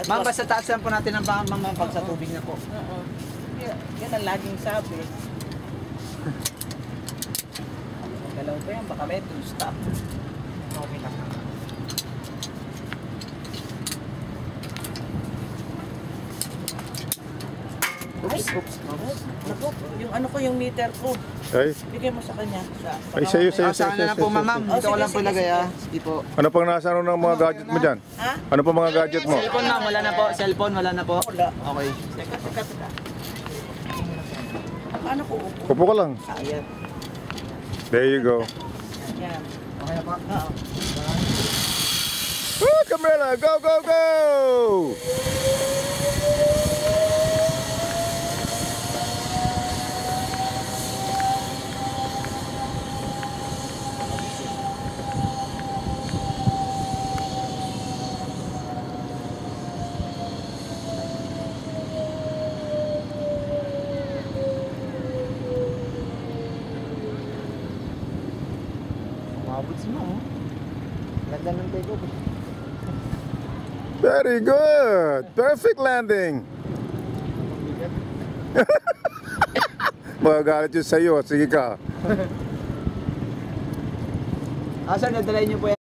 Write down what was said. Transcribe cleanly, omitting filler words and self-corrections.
Ma'am, basta taas lang po natin ang baka ma'am pag sa tubig na po. Oo. Yan ang laging sabi. Galaw pa yan, baka may stop. Okay lang. Oops. Naku, yung ano ko, yung meter ko. Ay, Bigay mo sa kanya. ay sa'yo. Saan na lang po ma'am. Oh, Dito ko sige, lang po sige, ilagay sige. ah. Hindi po. Ano pang nasa ano ng mga gadget mo dyan? Ha? Ano pang mga gadget mo? Cellphone ma'am, wala na po. Cellphone, wala na po. Wala. Okay. Teka. Paano ko upo? Upo ka lang. Ayan. There you go. Yan. Okay na po. Oo. Woo, Camilla, go, go, go! Umabot si ma'am. Ganda ng take off. Very good. Perfect landing. Magagalit yun sa'yo. Sige ka. Sir, nadala niyo po yan.